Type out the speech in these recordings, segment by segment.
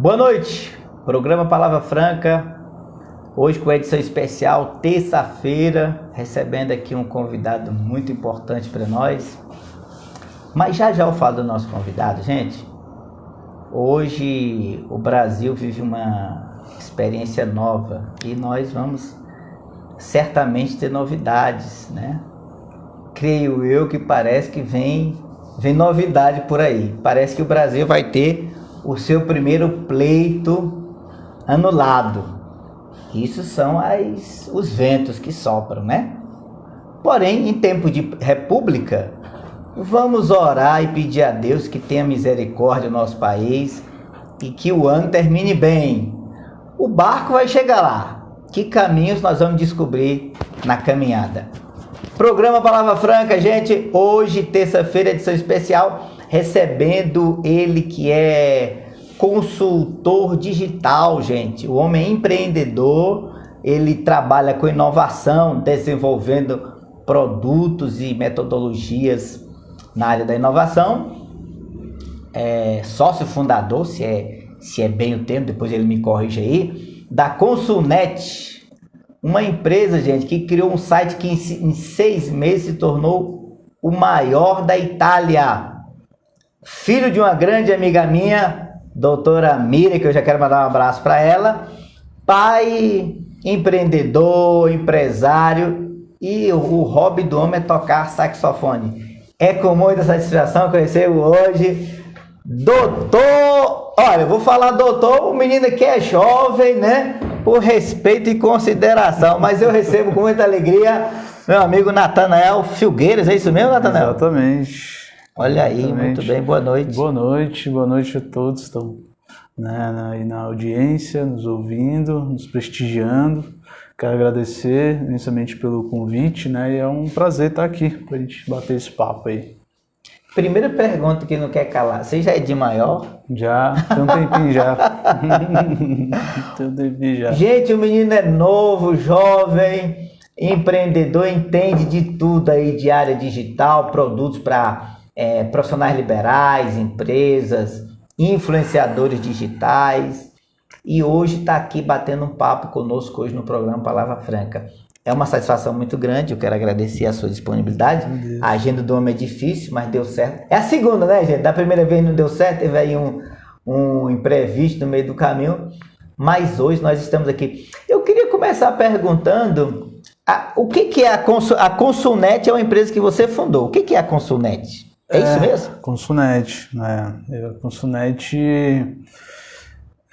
Boa noite, programa Palavra Franca, hoje com a edição especial, terça-feira, recebendo aqui um convidado muito importante para nós. Mas já eu falo do nosso convidado, gente. Hoje o Brasil vive uma experiência nova e nós vamos certamente ter novidades, né? Creio eu que parece que vem novidade por aí. Parece que o Brasil vai ter o seu primeiro pleito anulado. Isso são os ventos que sopram, né? Porém, em tempo de república, vamos orar e pedir a Deus que tenha misericórdia no nosso país e que o ano termine bem. O barco vai chegar lá. Que caminhos nós vamos descobrir na caminhada? Programa Palavra Franca, gente. Hoje, terça-feira, edição especial, recebendo ele que é consultor digital, gente. O homem é empreendedor, ele trabalha com inovação, desenvolvendo produtos e metodologias na área da inovação. É sócio fundador, se é bem o termo, depois ele me corrige aí, da Consulnet, uma empresa, gente, que criou um site que em 6 meses se tornou o maior da Itália. Filho de uma grande amiga minha, doutora Miriam, que eu já quero mandar um abraço para ela. Pai, empreendedor, empresário, e o hobby do homem é tocar saxofone. É com muita satisfação que eu recebo hoje doutor, olha, eu vou falar doutor, o menino que é jovem, né? Por respeito e consideração, mas eu recebo com muita alegria meu amigo Natanael Filgueiras, é isso mesmo, Natanael? Exatamente. Olha aí, Exatamente. muito bem, boa noite. Boa noite a todos que estão aí na audiência, nos ouvindo, nos prestigiando. Quero agradecer imensamente pelo convite, né? E é um prazer estar aqui para a gente bater esse papo aí. Primeira pergunta que não quer calar, você já é de maior? Já, tem um tempinho já. Tem um tempinho já. Gente, o menino é novo, jovem, empreendedor, entende de tudo aí de área digital, produtos para profissionais liberais, empresas, influenciadores digitais. E hoje está aqui batendo um papo conosco hoje no programa Palavra Franca. É uma satisfação muito grande, eu quero agradecer a sua disponibilidade. A agenda do homem é difícil, mas deu certo. É a segunda, né, gente? Da primeira vez não deu certo, teve aí um imprevisto no meio do caminho. Mas hoje nós estamos aqui. Eu queria começar perguntando, o que é a Consulnet? É uma empresa que você fundou. O que é a Consulnet? É isso mesmo? Consulnet, né? A Consulnet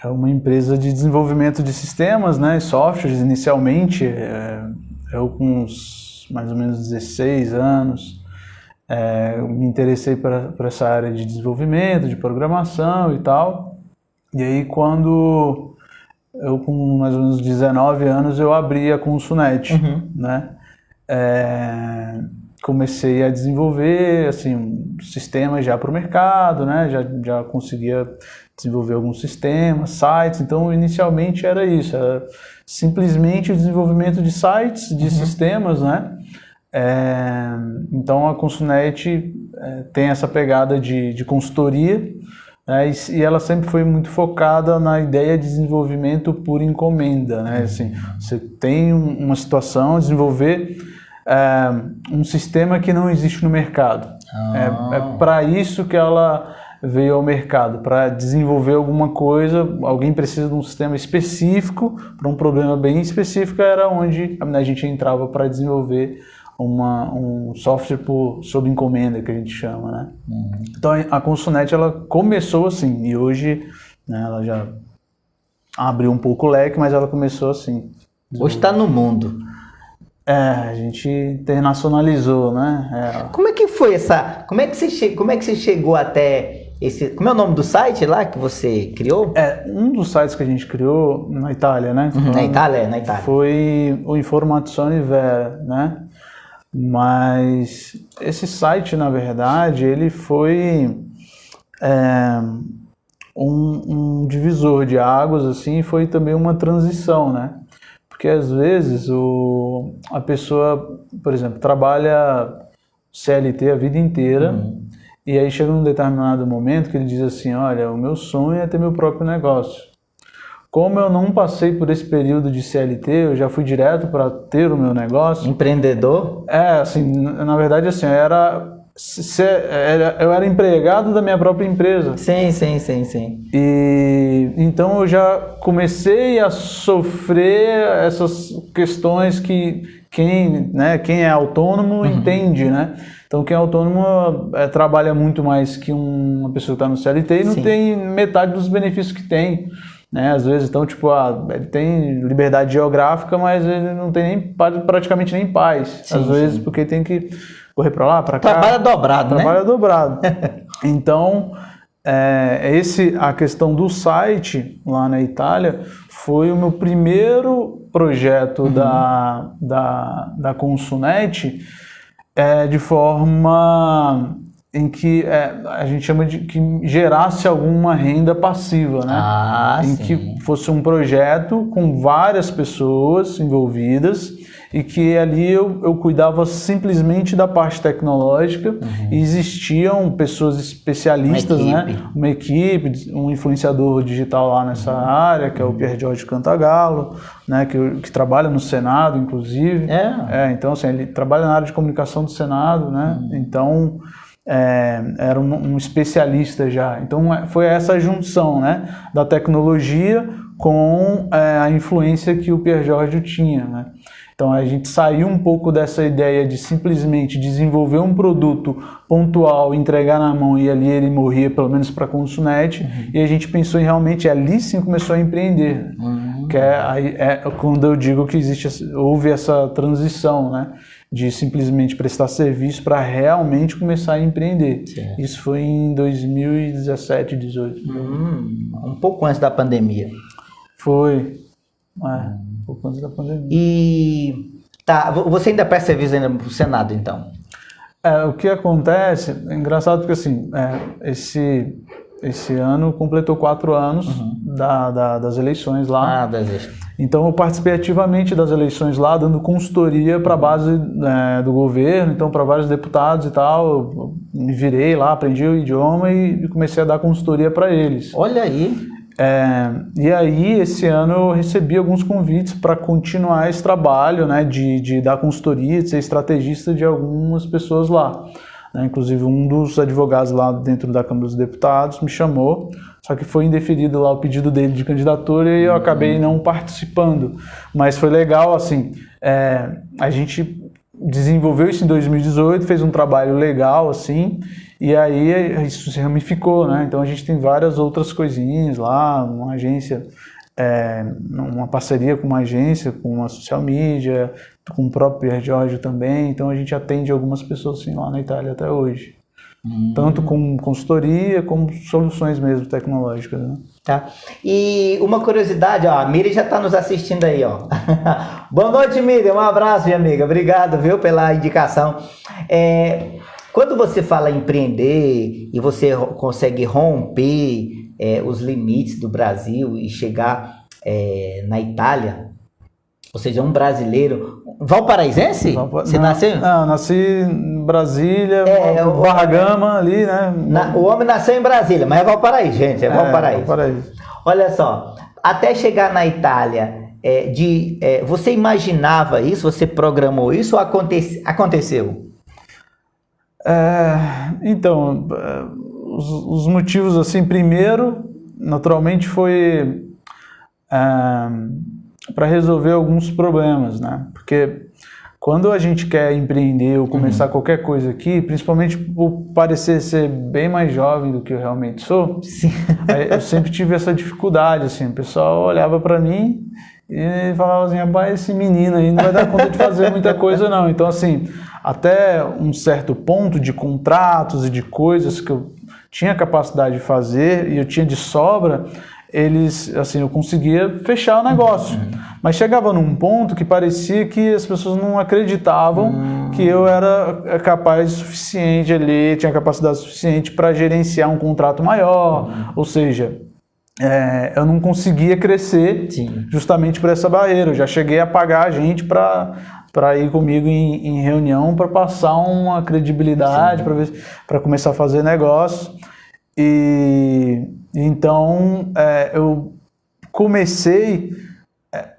é uma empresa de desenvolvimento de sistemas, né, e softwares. Inicialmente, eu com uns mais ou menos 16 anos, me interessei por essa área de desenvolvimento, de programação e tal. E aí, quando eu com mais ou menos 19 anos, eu abri a Consulnet, né? Comecei a desenvolver assim sistemas já para o mercado, né? Já conseguia desenvolver alguns sistemas, sites. Então inicialmente era isso, era simplesmente o desenvolvimento de sites, de sistemas, né? Então a Consulnet tem essa pegada de consultoria, né? E ela sempre foi muito focada na ideia de desenvolvimento por encomenda, né? Assim, você tem uma situação, desenvolver um sistema que não existe no mercado. É para isso que ela veio ao mercado, para desenvolver alguma coisa. Alguém precisa de um sistema específico, para um problema bem específico, era onde a gente entrava para desenvolver um software sob encomenda, que a gente chama, né? Então a Consulnet, ela começou assim, e hoje, né, ela já abriu um pouco o leque, mas ela começou assim. Hoje está no mundo. A gente internacionalizou, né? Como é que foi como é que você chegou até esse... Como é o nome do site lá que você criou? Um dos sites que a gente criou na Itália, né? Na Itália. Foi o Informazioni Vera, né? Mas esse site, na verdade, ele foi um divisor de águas, assim, foi também uma transição, né? Porque às vezes a pessoa, por exemplo, trabalha CLT a vida inteira E aí chega num determinado momento que ele diz assim, olha, o meu sonho é ter meu próprio negócio. Como eu não passei por esse período de CLT, eu já fui direto para ter o meu negócio. Empreendedor? Assim, na verdade, assim, eu era empregado da minha própria empresa. Sim. E então eu já comecei a sofrer essas questões que quem é autônomo entende, né? Então quem é autônomo trabalha muito mais que uma pessoa que está no CLT e não tem metade dos benefícios que tem. Né? Às vezes, então, tipo, ele tem liberdade geográfica, mas ele não tem praticamente nem paz. Às vezes, porque tem que correr para lá, para cá. Trabalha dobrado, né? Trabalha dobrado. Então, a questão do site lá na Itália foi o meu primeiro projeto da Consunet, de forma em que a gente chama de que gerasse alguma renda passiva, né? Em que fosse um projeto com várias pessoas envolvidas e que ali eu cuidava simplesmente da parte tecnológica e existiam pessoas especialistas, uma equipe, um influenciador digital lá nessa área, que é o Pier Giorgio Cantagallo, né? que trabalha no Senado, inclusive. Então, assim, ele trabalha na área de comunicação do Senado, né? Então, era um especialista já. Então foi essa junção, né, da tecnologia com a influência que o Pier Giorgio tinha, né? Então a gente saiu um pouco dessa ideia de simplesmente desenvolver um produto pontual, entregar na mão e ali ele morria, pelo menos para a Consunet, e a gente pensou em realmente, ali sim começou a empreender, que quando eu digo que houve essa transição, né, de simplesmente prestar serviço para realmente começar a empreender. Certo. Isso foi em 2017, 2018. Um pouco antes da pandemia. Foi. Um pouco antes da pandemia. E você ainda presta serviço ainda para o Senado, então? O que acontece, é engraçado porque assim, esse ano completou 4 anos das eleições lá. Então eu participei ativamente das eleições lá, dando consultoria para a base do governo, então para vários deputados e tal. Eu me virei lá, aprendi o idioma e comecei a dar consultoria para eles. Olha aí! E aí esse ano eu recebi alguns convites para continuar esse trabalho, né, de dar consultoria, de ser estrategista de algumas pessoas lá. Inclusive um dos advogados lá dentro da Câmara dos Deputados me chamou, só que foi indeferido lá o pedido dele de candidatura e eu acabei não participando. Mas foi legal, assim, a gente desenvolveu isso em 2018, fez um trabalho legal, assim, e aí isso se ramificou, né? Então a gente tem várias outras coisinhas lá, uma agência, uma parceria com uma agência, com uma social media, com o próprio Pier Giorgio também, então a gente atende algumas pessoas assim lá na Itália até hoje. Tanto com consultoria, como soluções mesmo tecnológicas, né? Tá. E uma curiosidade, ó, a Miriam já está nos assistindo aí, ó. Boa noite, Miriam, um abraço, minha amiga, obrigado, viu, pela indicação. Quando você fala em empreender e você consegue romper os limites do Brasil e chegar na Itália, ou seja, um brasileiro... Valparaísense? Você nasceu? Não, nasci em Brasília, Barra Gama ali, né? O homem nasceu em Brasília, mas é Valparaíso, gente, é Valparaíso. Olha só, até chegar na Itália, você imaginava isso? Você programou isso ou aconteceu? Então, os motivos, assim, primeiro, naturalmente, foi para resolver alguns problemas, né? Porque quando a gente quer empreender ou começar qualquer coisa aqui, principalmente por parecer ser bem mais jovem do que eu realmente sou, eu sempre tive essa dificuldade, assim, o pessoal olhava para mim e falava assim, rapaz, esse menino aí não vai dar conta de fazer muita coisa não. Então, assim, até um certo ponto de contratos e de coisas que eu tinha capacidade de fazer e eu tinha de sobra, eu conseguia fechar o negócio. Mas chegava num ponto que parecia que as pessoas não acreditavam que eu era capaz o suficiente ali, tinha capacidade suficiente para gerenciar um contrato maior, ou seja, eu não conseguia crescer justamente por essa barreira. Eu já cheguei a pagar a gente para para ir comigo em reunião para passar uma credibilidade, para começar a fazer negócio. E então eu comecei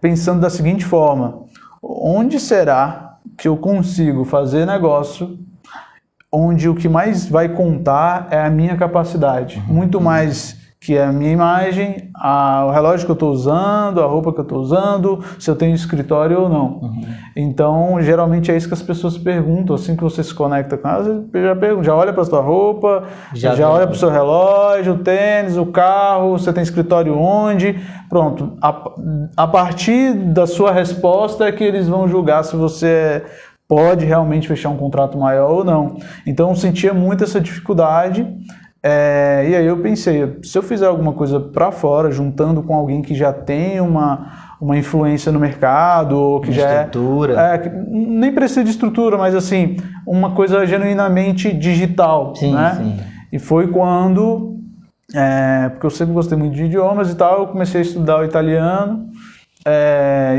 pensando da seguinte forma: onde será que eu consigo fazer negócio onde o que mais vai contar é a minha capacidade, muito mais que a minha imagem, o relógio que eu estou usando, a roupa que eu estou usando, se eu tenho escritório ou não. Então, geralmente é isso que as pessoas perguntam, assim que você se conecta com elas, já olha para a sua roupa, já olha para o seu relógio, o tênis, o carro, você tem escritório onde, pronto. A partir da sua resposta é que eles vão julgar se você pode realmente fechar um contrato maior ou não. Então, eu sentia muito essa dificuldade. E aí eu pensei, se eu fizer alguma coisa para fora, juntando com alguém que já tem uma influência no mercado, ou que já nem precisa de estrutura, mas assim, uma coisa genuinamente digital, né? Sim. E foi quando, porque eu sempre gostei muito de idiomas e tal, eu comecei a estudar o italiano.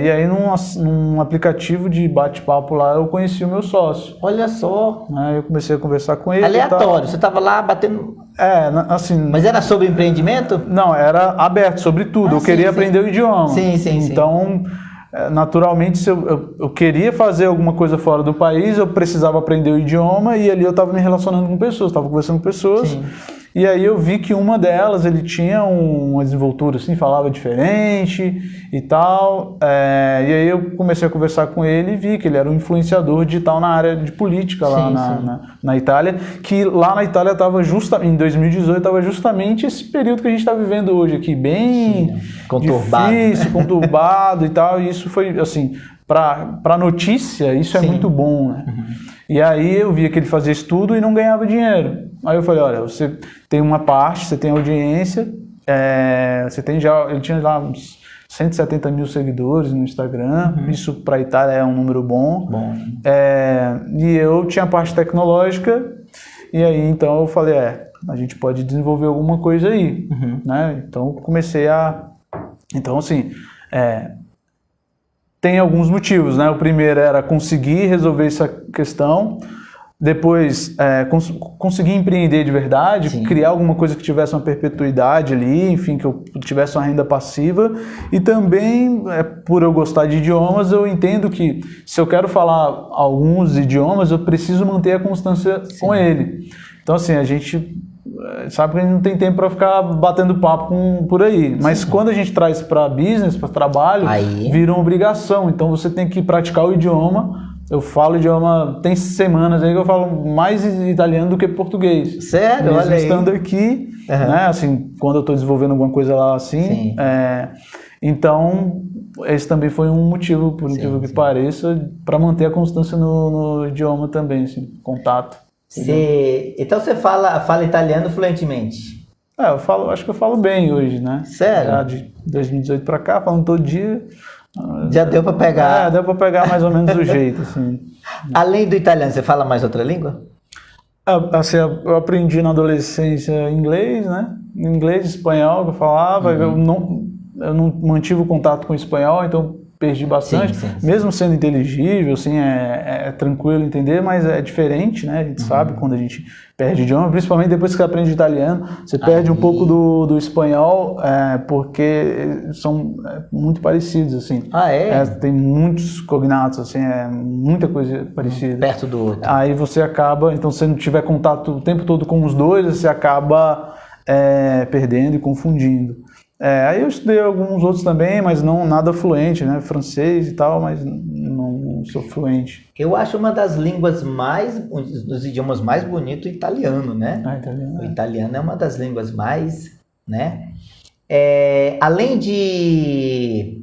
E aí num aplicativo de bate-papo lá eu conheci o meu sócio. Olha só. Eu comecei a conversar com ele. Aleatório, você estava lá batendo... assim... Mas era sobre empreendimento? Não, era aberto sobre tudo. Eu queria aprender o idioma. Sim. Então, naturalmente, se eu queria fazer alguma coisa fora do país, eu precisava aprender o idioma, e ali eu estava me relacionando com pessoas, estava conversando com pessoas. Sim. E aí eu vi que uma delas, ele tinha uma desenvoltura assim, falava diferente e tal. E aí eu comecei a conversar com ele e vi que ele era um influenciador digital na área de política lá na Itália, que lá na Itália estava em 2018, estava justamente esse período que a gente está vivendo hoje aqui, bem conturbado, difícil, conturbado e tal. E isso foi, assim, para notícia, isso é muito bom, né? E aí eu via que ele fazia estudo e não ganhava dinheiro. Aí eu falei, olha, você tem uma parte, você tem audiência, você tem ele tinha lá uns 170 mil seguidores no Instagram, isso para a Itália é um número bom. E eu tinha a parte tecnológica, e aí então eu falei, a gente pode desenvolver alguma coisa aí, né? Então eu comecei então assim, tem alguns motivos, né? O primeiro era conseguir resolver essa questão, depois conseguir empreender de verdade, criar alguma coisa que tivesse uma perpetuidade ali, enfim, que eu tivesse uma renda passiva. E também, por eu gostar de idiomas, eu entendo que se eu quero falar alguns idiomas, eu preciso manter a constância com ele. Então, assim, a gente sabe que a gente não tem tempo para ficar batendo papo por aí, mas quando a gente traz para business, para trabalho, vira uma obrigação. Então você tem que praticar o idioma. Eu falo idioma, tem semanas aí que eu falo mais italiano do que português. Sério? Mesmo estando aqui, né, assim, quando eu estou desenvolvendo alguma coisa lá assim. Então, esse também foi um motivo, por incrível que pareça, para manter a constância no idioma também, assim, contato. Então você fala italiano fluentemente? Acho que eu falo bem hoje, né? Sério? Já de 2018 para cá, falando todo dia. Já deu para pegar? Deu para pegar mais ou menos o jeito, assim. Além do italiano, você fala mais outra língua? Assim, eu aprendi na adolescência inglês, né? Inglês, espanhol, que eu falava. Eu não mantive o contato com o espanhol, então perdi bastante. Sim. Mesmo sendo inteligível, assim, é tranquilo entender, mas é diferente, né? A gente sabe quando a gente perde o idioma, principalmente depois que você aprende italiano, você perde um pouco do espanhol, porque são muito parecidos, assim. Tem muitos cognatos, assim, muita coisa parecida. Perto do outro. Aí você acaba, então se você não tiver contato o tempo todo com os dois, você acaba perdendo e confundindo. Aí eu estudei alguns outros também, mas não nada fluente, né? Francês e tal, mas não sou fluente. Eu acho uma das línguas dos idiomas mais bonitos o italiano, né? Italiano. O italiano é uma das línguas mais, né? Além de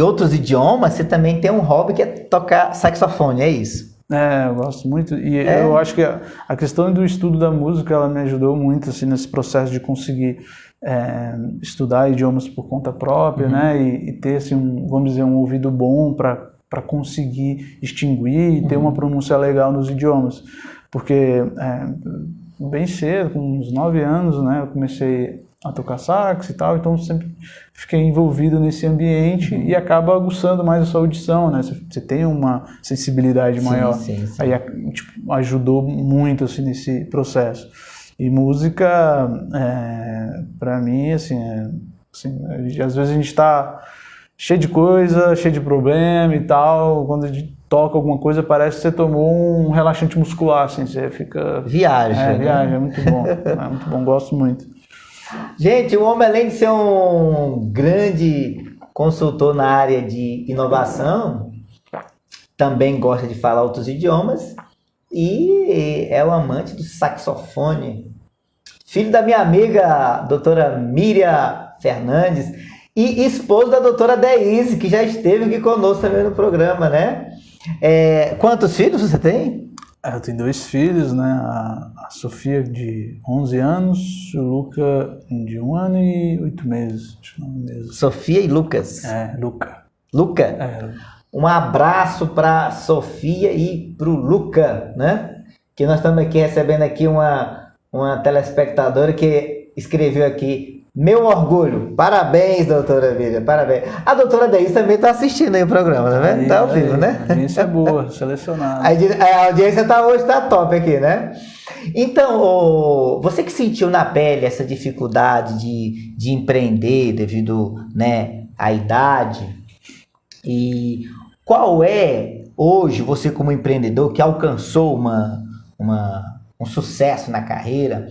outros idiomas, você também tem um hobby que é tocar saxofone, é isso? Eu gosto muito. E eu acho que a questão do estudo da música, ela me ajudou muito, assim, nesse processo de conseguir estudar idiomas por conta própria, né? E ter, assim, vamos dizer, um ouvido bom para conseguir extinguir e ter uma pronúncia legal nos idiomas. Porque bem cedo, com uns 9 anos, né, eu comecei a tocar sax e tal, então sempre fiquei envolvido nesse ambiente e acaba aguçando mais a sua audição, né? Você tem uma sensibilidade maior. Sim. Aí tipo, ajudou muito assim, nesse processo. E música, para mim, assim, às vezes a gente está cheio de coisa, cheio de problema e tal, quando a gente toca alguma coisa parece que você tomou um relaxante muscular, assim, você fica... Viaja, né? Viaja, é muito bom, gosto muito. Gente, o homem, além de ser um grande consultor na área de inovação, também gosta de falar outros idiomas e é o amante do saxofone. Filho da minha amiga, doutora Miriam Fernandes, e esposo da doutora Deise, que já esteve aqui conosco também no programa, né? Quantos filhos você tem? Eu tenho 2 filhos, né? A Sofia, de 11 anos, o Luca, de 1 ano e 8 meses. Acho que não é mesmo. Sofia e Lucas. Luca. Luca? Um abraço para Sofia e para o Luca, né? Que nós estamos aqui recebendo aqui uma telespectadora que escreveu aqui: meu orgulho, parabéns, doutora Miriam, parabéns. A doutora Deise também está assistindo aí o programa, tá vendo? Tá ao vivo, né? A audiência é boa, selecionada. A audiência hoje tá top aqui, né? Então, você que sentiu na pele essa dificuldade de empreender devido, né, à idade, e qual é, hoje, você como empreendedor que alcançou um sucesso na carreira,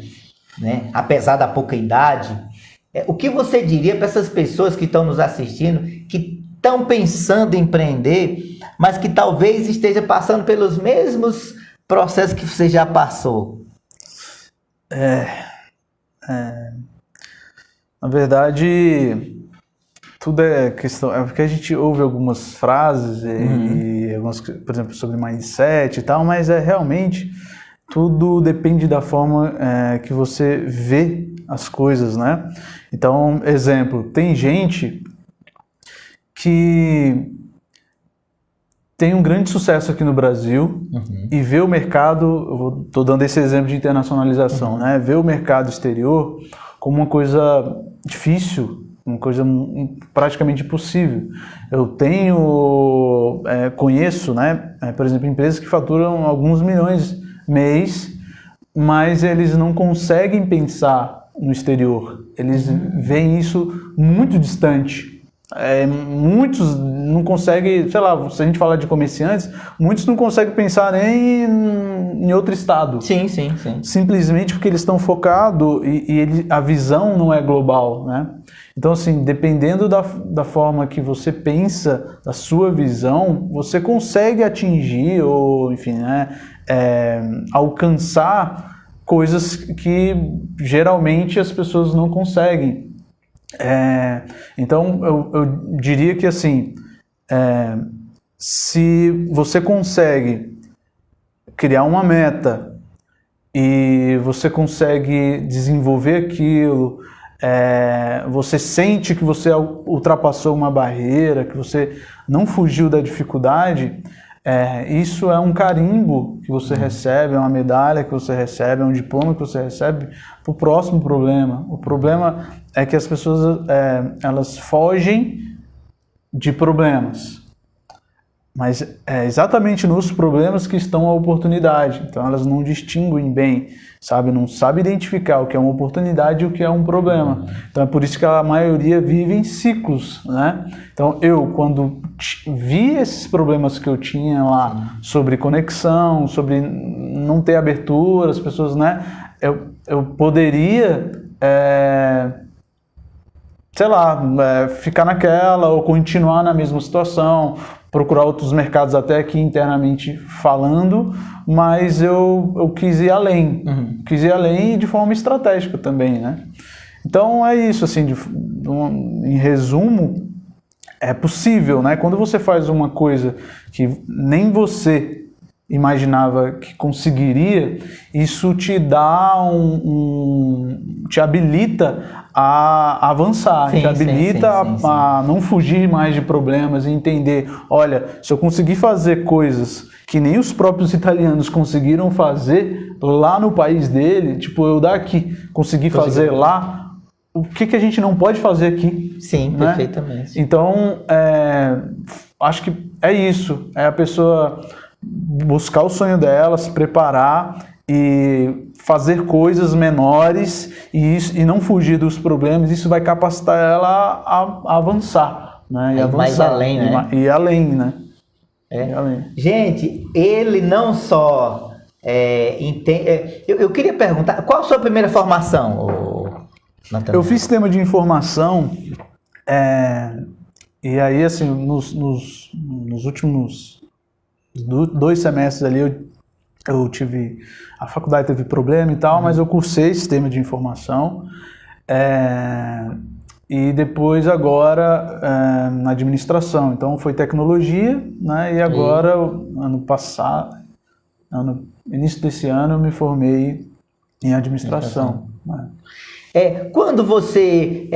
né, apesar da pouca idade, o que você diria para essas pessoas que estão nos assistindo, que estão pensando em empreender, mas que talvez esteja passando pelos mesmos processos que você já passou? Na verdade, tudo é questão... É porque a gente ouve algumas frases, e algumas, por exemplo, sobre mindset e tal, mas realmente tudo depende da forma que você vê as coisas, né? Então, exemplo, tem gente que tem um grande sucesso aqui no Brasil e vê o mercado, estou dando esse exemplo de internacionalização, né? Vê o mercado exterior como uma coisa difícil, uma coisa praticamente impossível. Eu conheço, né, por exemplo, empresas que faturam alguns milhões mês, mas eles não conseguem pensar no exterior. Eles veem isso muito distante. Muitos não conseguem, sei lá, se a gente falar de comerciantes, muitos não conseguem pensar nem em outro estado. Sim. Simplesmente porque eles estão focados e a visão não é global, né? Então, assim, dependendo da forma que você pensa, da sua visão, você consegue atingir ou, enfim, né, alcançar coisas que geralmente as pessoas não conseguem. Então, eu diria que, assim, se você consegue criar uma meta e você consegue desenvolver aquilo, você sente que você ultrapassou uma barreira, que você não fugiu da dificuldade, isso é um carimbo que você recebe, é uma medalha que você recebe, é um diploma que você recebe para o próximo problema. O problema é que as pessoas elas fogem de problemas, mas é exatamente nos problemas que estão a oportunidade. Então elas não distinguem bem, sabe? Não sabem identificar o que é uma oportunidade e o que é um problema. Então é por isso que a maioria vive em ciclos, né? Então eu, quando vi esses problemas que eu tinha lá, sobre conexão, sobre não ter abertura, as pessoas, né? Eu poderia, sei lá, ficar naquela ou continuar na mesma situação, procurar outros mercados até aqui internamente falando, mas eu quis ir além. Quis ir além de forma estratégica também, né? Então é isso, assim, em resumo, é possível, né? Quando você faz uma coisa que nem você imaginava que conseguiria, isso te dá te habilita a avançar, te habilita a não fugir mais de problemas e entender, olha, se eu conseguir fazer coisas que nem os próprios italianos conseguiram fazer lá no país dele, tipo, eu daqui consegui fazer lá, o que a gente não pode fazer aqui? Sim, né? Perfeitamente. Então, acho que é isso, é a pessoa buscar o sonho dela, se preparar e fazer coisas menores e não fugir dos problemas. Isso vai capacitar ela a avançar, né? E avançar, mais além, né? E além, né? Gente, ele não só entende... Eu queria perguntar, qual a sua primeira formação, Nathanael? Eu fiz sistema de informação e aí, assim, nos últimos 2 semestres ali eu tive... A faculdade teve problema e tal, mas eu cursei sistema de informação e depois agora na administração. Então foi tecnologia, né? E agora, início desse ano, eu me formei em administração. Né? Quando você...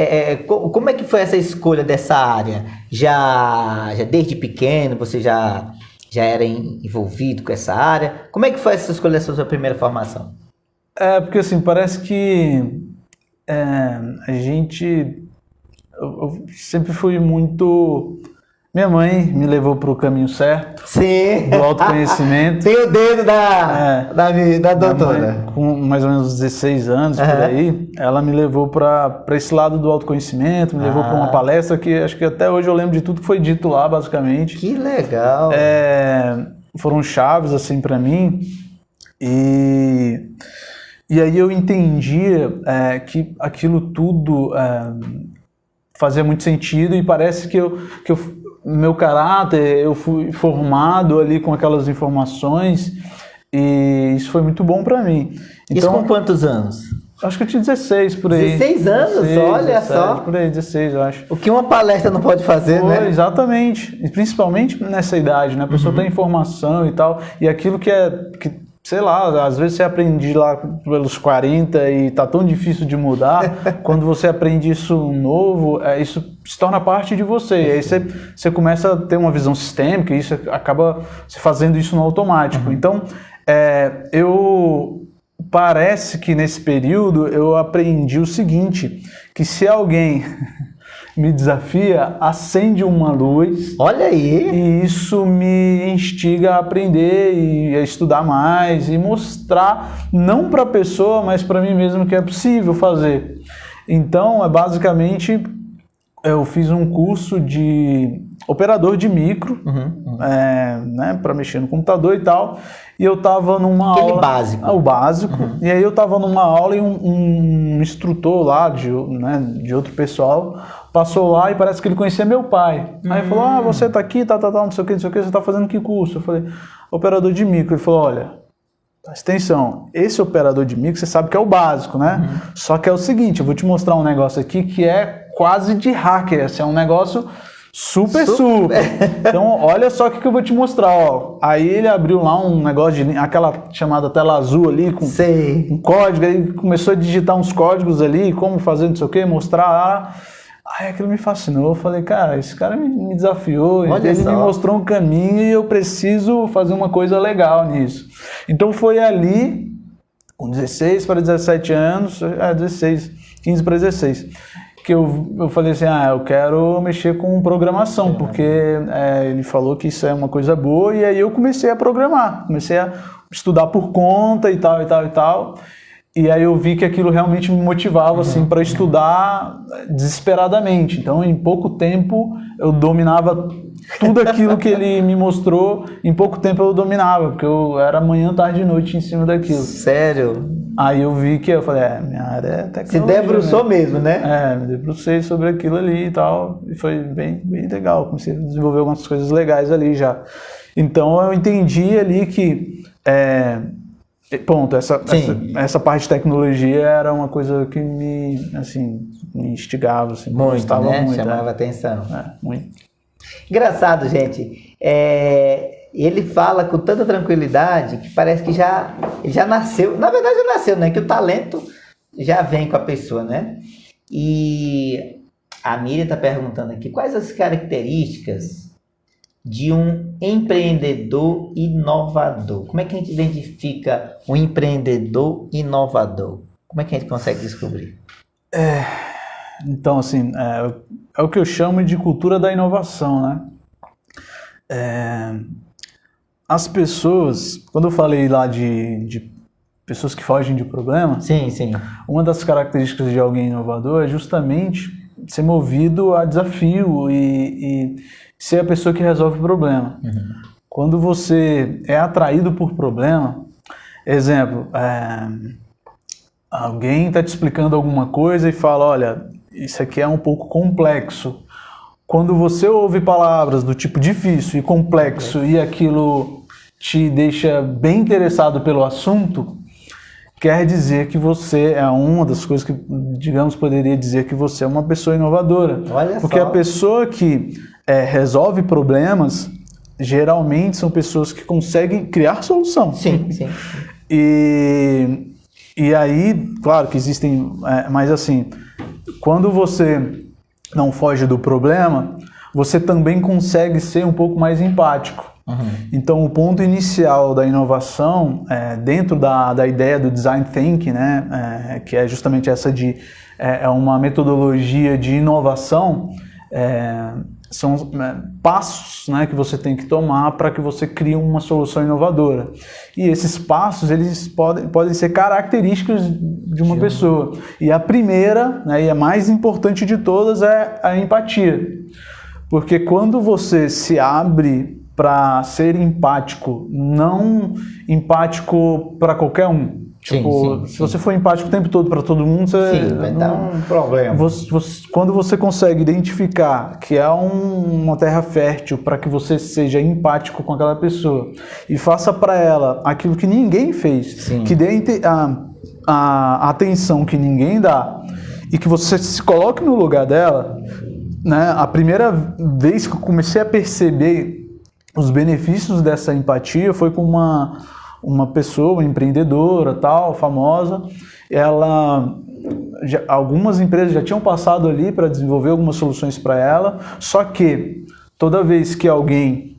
como é que foi essa escolha dessa área? Já desde pequeno você já era envolvido com essa área? Como é que foi essa escolha dessa sua primeira formação? Porque assim, parece que a gente... Eu sempre fui muito... Minha mãe me levou para o caminho certo. Sim. Do autoconhecimento. Tem o dedo da doutora. Mãe, com mais ou menos 16 anos, por aí, ela me levou para esse lado do autoconhecimento, me levou para uma palestra que acho que até hoje eu lembro de tudo que foi dito lá, basicamente. Que legal! Foram chaves, assim, para mim. E aí eu entendia que aquilo tudo fazia muito sentido e parece que meu caráter, eu fui formado ali com aquelas informações e isso foi muito bom para mim. Então, isso com quantos anos? Acho que eu tinha 16 por aí. 16 anos? 16, olha 17, só. Por aí, 16 eu acho. O que uma palestra não pode fazer, né? Exatamente. E principalmente nessa idade, né? A pessoa tem informação e tal, e aquilo que sei lá, às vezes você aprende lá pelos 40 e tá tão difícil de mudar, quando você aprende isso novo, isso se torna parte de você, e aí você começa a ter uma visão sistêmica e isso acaba se fazendo isso no automático. Então, parece que nesse período eu aprendi o seguinte, que se alguém me desafia, acende uma luz. Olha aí! E isso me instiga a aprender e a estudar mais e mostrar, não para a pessoa, mas para mim mesmo que é possível fazer. Então, basicamente, eu fiz um curso de operador de micro, né, para mexer no computador e tal. E eu estava numa aula... Aquele básico. O básico. E aí eu estava numa aula e um instrutor lá, de outro pessoal, passou lá e parece que ele conhecia meu pai. Aí falou, você tá aqui, não sei o que, você tá fazendo que curso? Eu falei, operador de micro. Ele falou, olha, presta atenção, esse operador de micro, você sabe que é o básico, né? Só que é o seguinte, eu vou te mostrar um negócio aqui que é quase de hacker, assim, é um negócio... Super. Então, olha só o que eu vou te mostrar, ó. Aí ele abriu lá um negócio aquela chamada tela azul ali com um código, aí começou a digitar uns códigos ali, como fazer não sei o que, mostrar. Aí aquilo me fascinou, eu falei, cara, esse cara me desafiou, ele me mostrou um caminho e eu preciso fazer uma coisa legal nisso. Então foi ali, com 16 para 17 anos, 15 para 16, que eu falei assim, eu quero mexer com programação, porque ele falou que isso é uma coisa boa, e aí eu comecei a programar, comecei a estudar por conta e tal, e aí eu vi que aquilo realmente me motivava assim, para estudar desesperadamente. Então, em pouco tempo, eu dominava tudo aquilo que ele me mostrou, em pouco tempo eu dominava, porque eu era manhã, tarde e noite em cima daquilo. Sério? Aí eu vi que eu falei, minha área é tecnologia. Se debruçou mesmo, né? Me debrucei sobre aquilo ali e tal, e foi bem legal, comecei a desenvolver algumas coisas legais ali já. Então eu entendi ali que, essa parte de tecnologia era uma coisa que me instigava, assim, muito, gostava né? muito. Chamava atenção. Muito. Engraçado, gente. ele fala com tanta tranquilidade que parece que ele já nasceu, na verdade já nasceu, né? Que o talento já vem com a pessoa, né? E a Miriam está perguntando aqui, quais as características de um empreendedor inovador? Como é que a gente identifica um empreendedor inovador? Como é que a gente consegue descobrir? Então, assim, é o que eu chamo de cultura da inovação, né? As pessoas, quando eu falei lá de pessoas que fogem de problema, sim, sim. Uma das características de alguém inovador é justamente ser movido a desafio e ser a pessoa que resolve o problema. Uhum. Quando você é atraído por problema, exemplo, alguém está te explicando alguma coisa e fala, olha, isso aqui é um pouco complexo. Quando você ouve palavras do tipo difícil e complexo e aquilo te deixa bem interessado pelo assunto, quer dizer que você é uma das coisas que, digamos, poderia dizer que você é uma pessoa inovadora. Olha porque só. A pessoa que resolve problemas, geralmente são pessoas que conseguem criar solução. Sim, sim. E aí, claro que existem, mas assim, quando você não foge do problema, você também consegue ser um pouco mais empático. Uhum. Então, o ponto inicial da inovação, dentro da ideia do design thinking, né, que é justamente essa é uma metodologia de inovação, são passos, né, que você tem que tomar para que você crie uma solução inovadora. E esses passos, eles podem ser características de uma pessoa. E a primeira, né, e a mais importante de todas, é a empatia. Porque quando você se abre para ser empático, não empático para qualquer um. Tipo, se você for empático o tempo todo para todo mundo, vai dar um problema. Quando você consegue identificar que é uma terra fértil para que você seja empático com aquela pessoa e faça para ela aquilo que ninguém fez, que dê a atenção que ninguém dá e que você se coloque no lugar dela, né? A primeira vez que eu comecei a perceber os benefícios dessa empatia foi com uma pessoa, uma empreendedora, tal, famosa. Algumas empresas já tinham passado ali para desenvolver algumas soluções para ela, só que toda vez que alguém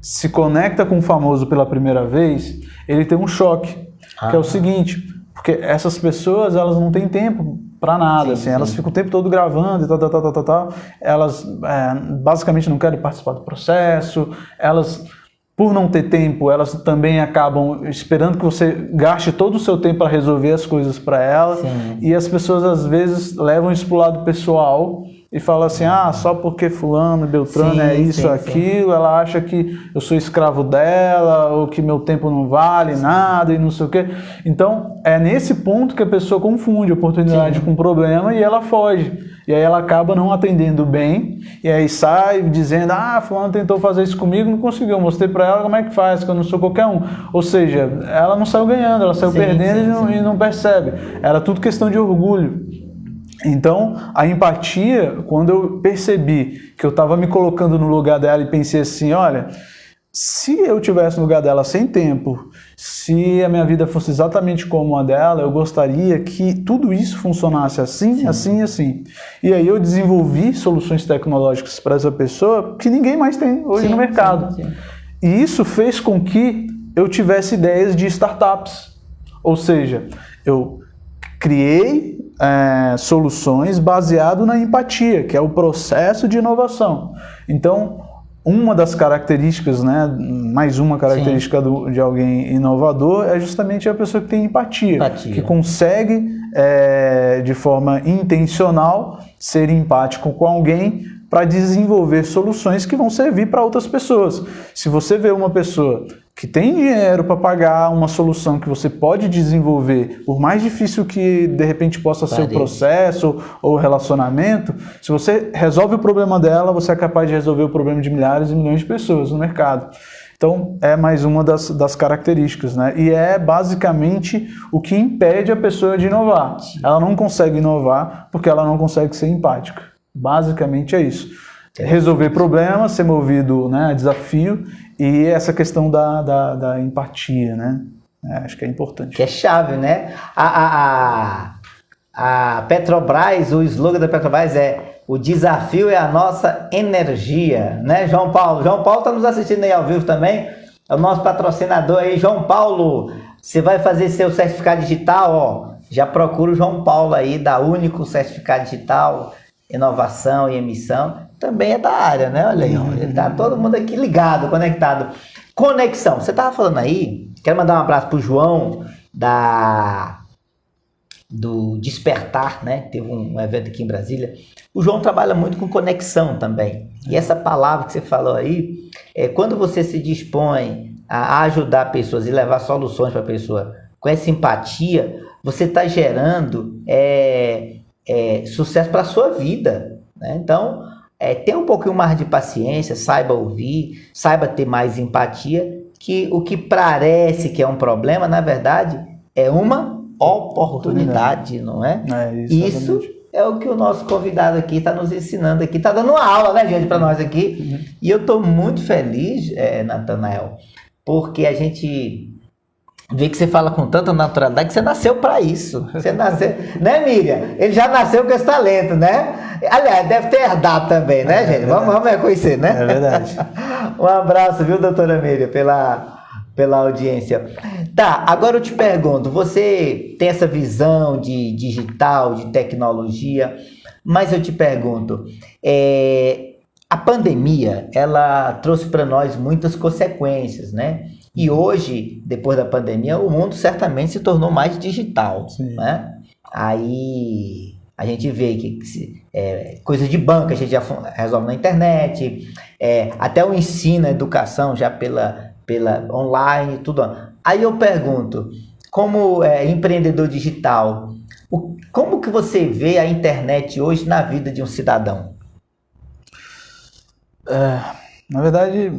se conecta com o famoso pela primeira vez, ele tem um choque, que é o seguinte, porque essas pessoas, elas não têm tempo para nada, elas ficam o tempo todo gravando e tal. Elas basicamente não querem participar do processo, elas, por não ter tempo, elas também acabam esperando que você gaste todo o seu tempo para resolver as coisas para ela. E as pessoas às vezes levam isso para o lado pessoal e falam assim, só porque fulano, beltrano é isso, aquilo, ela acha que eu sou escravo dela, ou que meu tempo não vale nada e não sei o quê. Então, é nesse ponto que a pessoa confunde oportunidade com problema e ela foge. E aí ela acaba não atendendo bem, e aí sai dizendo, fulano tentou fazer isso comigo, não conseguiu, eu mostrei pra ela como é que faz, que eu não sou qualquer um. Ou seja, ela não saiu ganhando, ela saiu perdendo e não percebe. Era tudo questão de orgulho. Então, a empatia, quando eu percebi que eu estava me colocando no lugar dela e pensei assim, olha, se eu tivesse no lugar dela sem tempo, se a minha vida fosse exatamente como a dela, eu gostaria que tudo isso funcionasse assim, assim e assim. E aí eu desenvolvi soluções tecnológicas para essa pessoa que ninguém mais tem hoje no mercado. E isso fez com que eu tivesse ideias de startups. Ou seja, eu criei soluções baseado na empatia, que é o processo de inovação. Então, uma das características, né, mais uma característica de alguém inovador é justamente a pessoa que tem empatia. Que consegue, de forma intencional, ser empático com alguém para desenvolver soluções que vão servir para outras pessoas. Se você vê uma pessoa que tem dinheiro para pagar uma solução que você pode desenvolver, por mais difícil que de repente possa ser o processo ou o relacionamento, se você resolve o problema dela, você é capaz de resolver o problema de milhares e milhões de pessoas no mercado. Então, é mais uma das características, né? E é basicamente o que impede a pessoa de inovar. Ela não consegue inovar porque ela não consegue ser empática. Basicamente é isso. resolver problemas, ser movido, né, a desafio, e essa questão da empatia, né? Acho que é importante. Que é chave, né? A Petrobras, o slogan da Petrobras é: o desafio é a nossa energia, né, João Paulo? João Paulo está nos assistindo aí ao vivo também, é o nosso patrocinador aí. João Paulo, você vai fazer seu certificado digital, ó, já procura o João Paulo aí, da Único Certificado Digital, Inovação e Emissão, também é da área, né? Olha aí, ó, tá todo mundo aqui ligado, conectado. Conexão, você estava falando aí, quero mandar um abraço pro João, do Despertar, né? Teve um evento aqui em Brasília. O João trabalha muito com conexão também. E essa palavra que você falou aí, quando você se dispõe a ajudar pessoas e levar soluções para a pessoa com essa empatia, você está gerando sucesso para a sua vida, né? Então, tenha um pouquinho mais de paciência, saiba ouvir, saiba ter mais empatia, que o que parece que é um problema, na verdade, é uma oportunidade, não é? Isso é o que o nosso convidado aqui está nos ensinando aqui, está dando uma aula, né, gente, para nós aqui. E eu estou muito feliz, Natanael, porque a gente vê que você fala com tanta naturalidade que você nasceu para isso. Você nasceu, né, Miriam? Ele já nasceu com esse talento, né? Aliás, deve ter herdado também, né, gente? Vamos reconhecer, né? É verdade. Um abraço, viu, doutora Miriam, pela audiência. Tá, agora eu te pergunto, você tem essa visão de digital, de tecnologia, mas eu te pergunto, a pandemia, ela trouxe para nós muitas consequências, né? E hoje, depois da pandemia, o mundo certamente se tornou mais digital, né? Aí a gente vê que coisa de banco a gente já resolve na internet, até o ensino, a educação já pela online, tudo. Aí eu pergunto, como empreendedor digital, como que você vê a internet hoje na vida de um cidadão? Na verdade,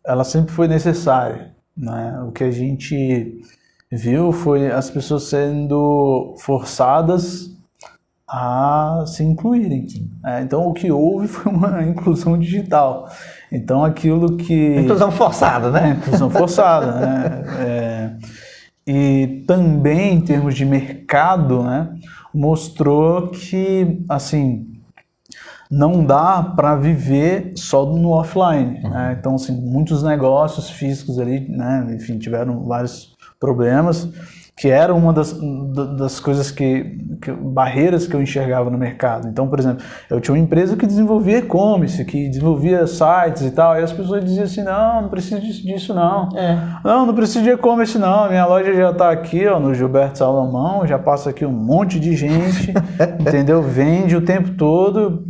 ela sempre foi necessária, né? O que a gente viu foi as pessoas sendo forçadas a se incluírem. Então, o que houve foi uma inclusão digital. Então, aquilo que... Inclusão forçada, né? Inclusão forçada, né? E também, em termos de mercado, né, mostrou que, assim, não dá para viver só no offline. Né? Então, assim, muitos negócios físicos ali, né, enfim, tiveram vários problemas, que era uma das coisas barreiras que eu enxergava no mercado. Então, por exemplo, eu tinha uma empresa que desenvolvia e-commerce, que desenvolvia sites e tal, e as pessoas diziam assim, não preciso disso não. Não preciso de e-commerce não, minha loja já está aqui, ó, no Gilberto Salomão, já passa aqui um monte de gente, entendeu? Vende o tempo todo.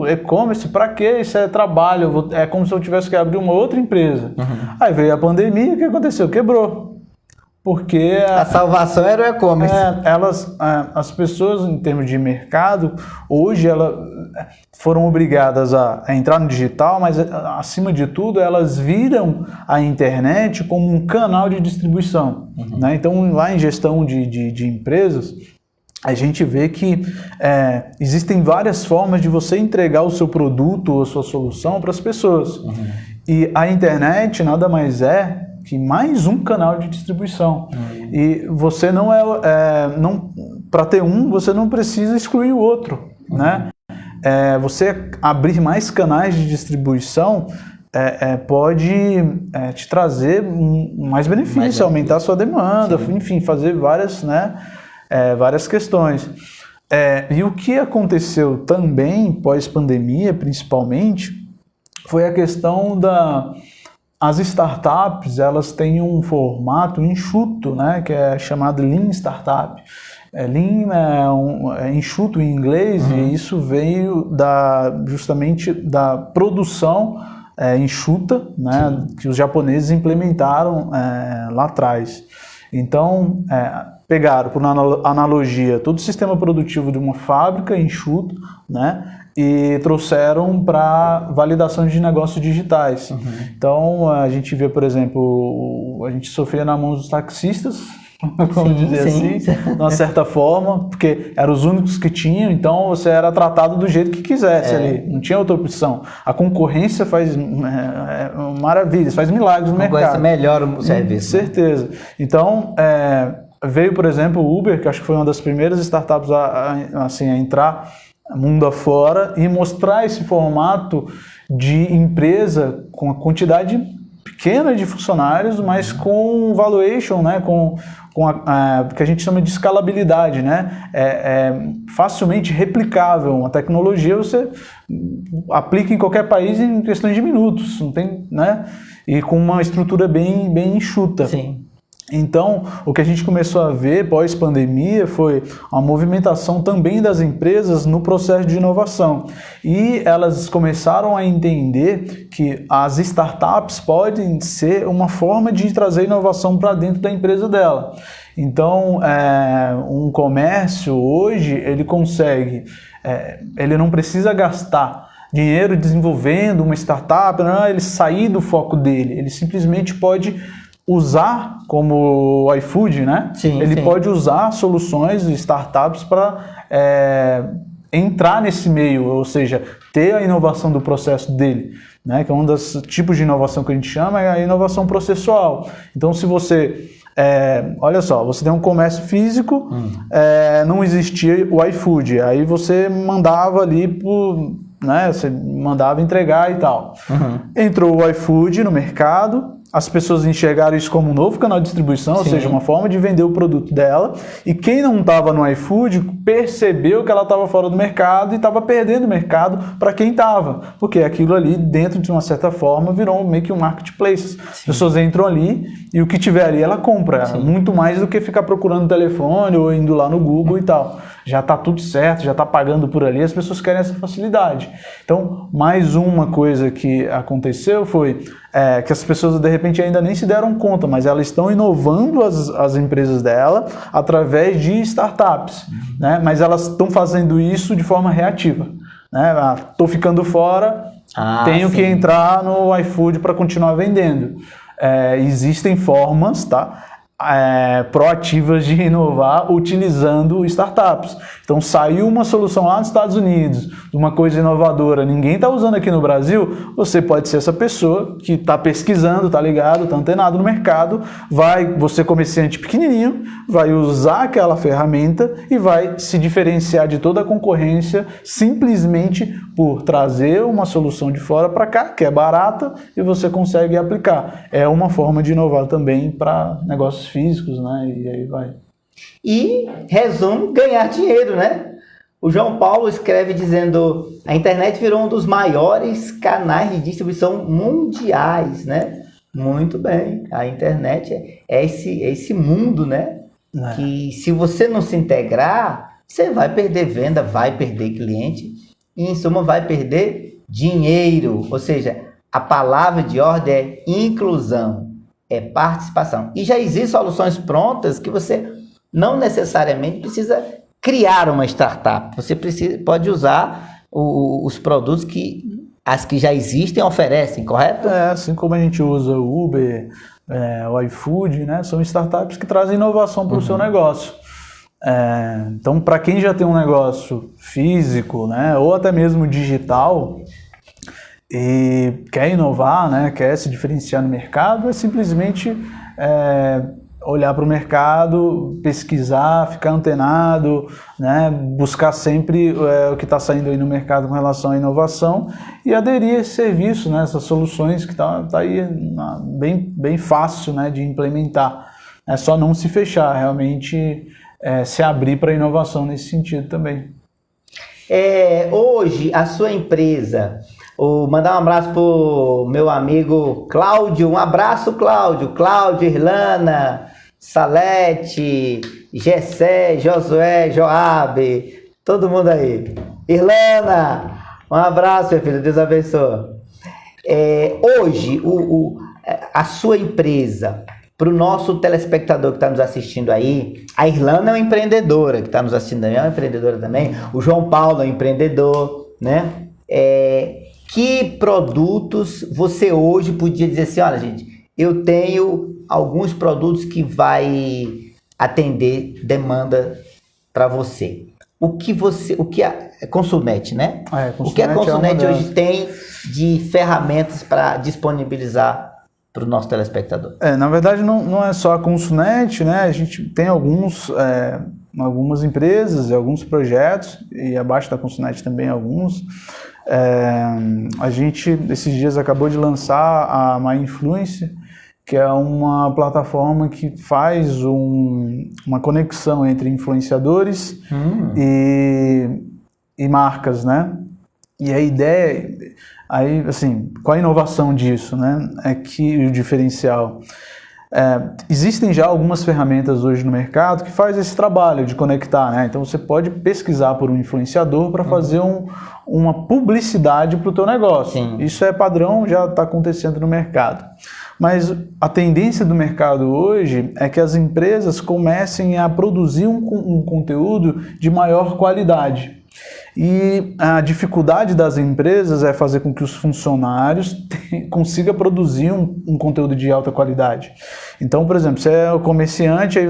E-commerce, para quê? Isso é trabalho, é como se eu tivesse que abrir uma outra empresa. Aí veio a pandemia, o que aconteceu? Quebrou. Porque a salvação era o e-commerce. As pessoas, em termos de mercado, hoje elas foram obrigadas a entrar no digital, mas acima de tudo elas viram a internet como um canal de distribuição. Né? Então, lá em gestão de empresas, a gente vê que existem várias formas de você entregar o seu produto ou a sua solução para as pessoas. E a internet nada mais que mais um canal de distribuição. E você para ter você não precisa excluir o outro, né? Você abrir mais canais de distribuição pode te trazer mais benefício, aumentar a sua demanda, enfim, fazer várias, né, várias questões. E o que aconteceu também, pós-pandemia, principalmente, foi a questão as startups, elas têm um formato enxuto, né, que é chamado Lean Startup. Lean é enxuto em inglês, e isso veio justamente da produção enxuta, né, que os japoneses implementaram lá atrás. Então, pegaram, por analogia, todo o sistema produtivo de uma fábrica enxuto, né, e trouxeram para validação de negócios digitais. Então, a gente vê, por exemplo, a gente sofria na mão dos taxistas, vamos dizer assim, de uma certa forma, porque eram os únicos que tinham, então você era tratado do jeito que quisesse ali, não tinha outra opção. A concorrência faz maravilhas, faz milagres no mercado. Melhora o serviço. Com certeza. Então, veio, por exemplo, o Uber, que acho que foi uma das primeiras startups a entrar mundo afora e mostrar esse formato de empresa com a quantidade pequena de funcionários, mas com valuation, né, com que a gente chama de escalabilidade, né, facilmente replicável. Uma tecnologia você aplica em qualquer país em questão de minutos, não tem, né, e com uma estrutura bem enxuta. Sim. Então, o que a gente começou a ver pós-pandemia foi uma movimentação também das empresas no processo de inovação. E elas começaram a entender que as startups podem ser uma forma de trazer inovação para dentro da empresa dela. Então, um comércio hoje, ele consegue, ele não precisa gastar dinheiro desenvolvendo uma startup, não, ele sair do foco dele, ele simplesmente pode usar, como o iFood, né? Ele pode usar soluções de startups para entrar nesse meio, ou seja, ter a inovação do processo dele, né? Que é um dos tipos de inovação que a gente chama, é a inovação processual. Então, se você olha só, você tem um comércio físico, não existia o iFood, aí você mandava ali né? Você mandava entregar e tal. Entrou o iFood no mercado, as pessoas enxergaram isso como um novo canal de distribuição, ou seja, uma forma de vender o produto dela, e quem não estava no iFood percebeu que ela estava fora do mercado e estava perdendo o mercado para quem estava, porque aquilo ali, dentro de uma certa forma, virou meio que um marketplace. As pessoas entram ali e o que tiver ali ela compra, muito mais do que ficar procurando no telefone ou indo lá no Google e tal. Já está tudo certo, já está pagando por ali, as pessoas querem essa facilidade. Então, mais uma coisa que aconteceu foi que as pessoas, de repente, ainda nem se deram conta, mas elas estão inovando as empresas dela através de startups, né? Mas elas estão fazendo isso de forma reativa. Né? Estou ficando fora, tenho que entrar no iFood para continuar vendendo. Existem formas, tá? Proativas de inovar utilizando startups. Então saiu uma solução lá nos Estados Unidos, uma coisa inovadora, ninguém está usando aqui no Brasil, você pode ser essa pessoa que está pesquisando, está ligado, está antenado no mercado, você comerciante pequenininho, vai usar aquela ferramenta e vai se diferenciar de toda a concorrência simplesmente por trazer uma solução de fora para cá, que é barata e você consegue aplicar. É uma forma de inovar também para negócios físicos, né? E aí vai. E, resumo, ganhar dinheiro, né? O João Paulo escreve dizendo: a internet virou um dos maiores canais de distribuição mundiais, né? Muito bem. A internet é esse mundo, né? Que se você não se integrar, você vai perder venda, vai perder cliente e, em suma, vai perder dinheiro. Ou seja, a palavra de ordem é inclusão, é participação. E já existem soluções prontas que você não necessariamente precisa criar uma startup. Você pode usar os produtos que as que já existem oferecem, correto? Assim como a gente usa o Uber, o iFood, né? São startups que trazem inovação para o seu negócio. Então, para quem já tem um negócio físico, né, ou até mesmo digital, e quer inovar, né, quer se diferenciar no mercado, é simplesmente olhar para o mercado, pesquisar, ficar antenado, né, buscar sempre o que está saindo aí no mercado com relação à inovação e aderir a esse serviço, né, essas soluções que tá aí bem fácil, né, de implementar. É só não se fechar, realmente se abrir para a inovação nesse sentido também. Hoje, a sua empresa... mandar um abraço pro meu amigo Cláudio. Um abraço, Cláudio. Cláudio, Irlana, Salete, Gessé, Josué, Joabe, todo mundo aí. Irlana, um abraço, meu filho. Deus abençoe. Hoje, a sua empresa, para o nosso telespectador que está nos assistindo aí, a Irlana é uma empreendedora que está nos assistindo aí, é uma empreendedora também. O João Paulo é um empreendedor, né? Que produtos você hoje podia dizer assim, olha gente, eu tenho alguns produtos que vai atender demanda para você. O que a Consulnet, né? O que a Consulnet hoje tem de ferramentas para disponibilizar para o nosso telespectador? Na verdade, não é só a Consulnet, né? A gente tem algumas empresas e alguns projetos, e abaixo da Consulnet também alguns. A gente, esses dias, acabou de lançar a MyInfluence, que é uma plataforma que faz uma conexão entre influenciadores e marcas, né? E a ideia, aí, assim, qual a inovação disso, né? É que o diferencial... existem já algumas ferramentas hoje no mercado que faz esse trabalho de conectar, né? Então você pode pesquisar por um influenciador para fazer uma publicidade para o teu negócio. Sim. Isso é padrão, já está acontecendo no mercado. Mas a tendência do mercado hoje é que as empresas comecem a produzir um conteúdo de maior qualidade. E a dificuldade das empresas é fazer com que os funcionários consigam produzir um conteúdo de alta qualidade. Então, por exemplo, você é o comerciante, aí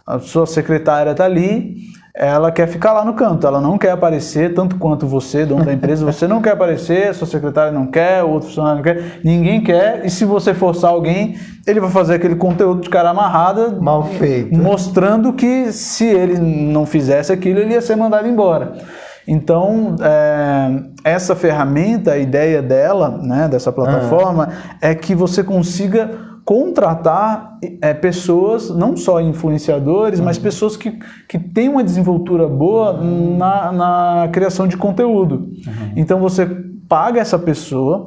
a sua secretária está ali, ela quer ficar lá no canto, ela não quer aparecer, tanto quanto você, dono da empresa, você não quer aparecer, a sua secretária não quer, o outro funcionário não quer, ninguém quer, e se você forçar alguém, ele vai fazer aquele conteúdo de cara amarrada, mal feito, mostrando que se ele não fizesse aquilo, ele ia ser mandado embora. Então, essa ferramenta, a ideia dela, né, dessa plataforma, é que você consiga contratar pessoas, não só influenciadores, mas pessoas que têm uma desenvoltura boa na criação de conteúdo. Então você paga essa pessoa,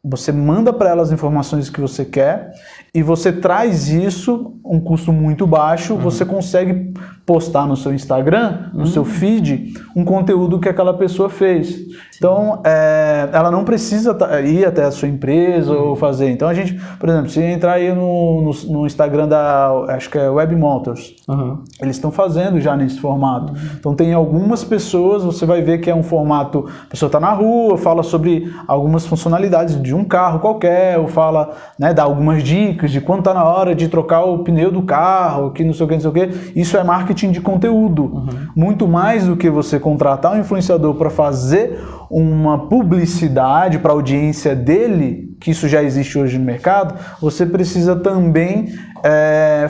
você manda para ela as informações que você quer e você traz isso, um custo muito baixo, você consegue postar no seu Instagram, no seu feed, um conteúdo que aquela pessoa fez. Então, ela não precisa ir até a sua empresa ou fazer. Então, a gente, por exemplo, se entrar aí no Instagram acho que é Web Motors, eles estão fazendo já nesse formato. Então, tem algumas pessoas, você vai ver que é um formato, a pessoa está na rua, fala sobre algumas funcionalidades de um carro qualquer, ou fala, né, dá algumas dicas de quando está na hora de trocar o pneu do carro, que não sei o que, não sei o que. Isso é marketing de conteúdo. Muito mais do que você contratar um influenciador para fazer uma publicidade para a audiência dele, que isso já existe hoje no mercado, você precisa também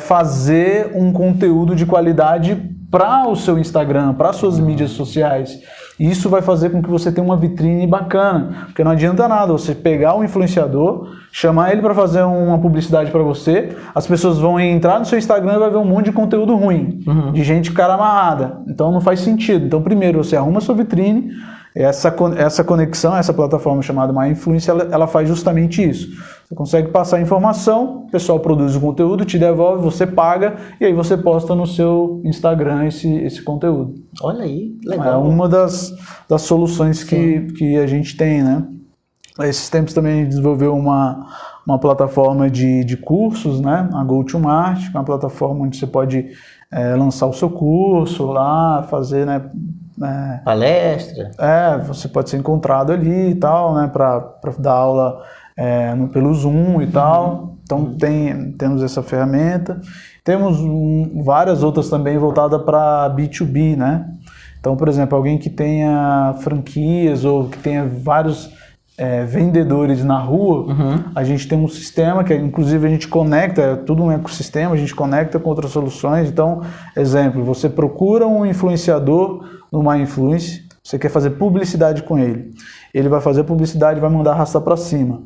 fazer um conteúdo de qualidade para o seu Instagram, para as suas mídias sociais. E isso vai fazer com que você tenha uma vitrine bacana, porque não adianta nada você pegar um influenciador, chamar ele para fazer uma publicidade para você, as pessoas vão entrar no seu Instagram e vai ver um monte de conteúdo ruim, de gente cara amarrada. Então não faz sentido. Então primeiro você arruma a sua vitrine, essa conexão, essa plataforma chamada MyInfluence, ela faz justamente isso. Você consegue passar informação, o pessoal produz o conteúdo, te devolve, você paga e aí você posta no seu Instagram esse conteúdo. Olha aí, legal. É uma das soluções que a gente tem, né? Esses tempos também a gente desenvolveu uma plataforma de cursos, né? A GoToMart, que é uma plataforma onde você pode lançar o seu curso lá, fazer, né? Palestra. Você pode ser encontrado ali e tal, né? Para dar aula pelo Zoom e tal. Então temos essa ferramenta. Temos várias outras também voltadas para B2B, né? Então, por exemplo, alguém que tenha franquias ou que tenha vários vendedores na rua, a gente tem um sistema que, inclusive, a gente conecta, é tudo um ecossistema, a gente conecta com outras soluções. Então, exemplo, você procura um influenciador no MyInfluence, você quer fazer publicidade com ele. Ele vai fazer publicidade e vai mandar arrastar para cima.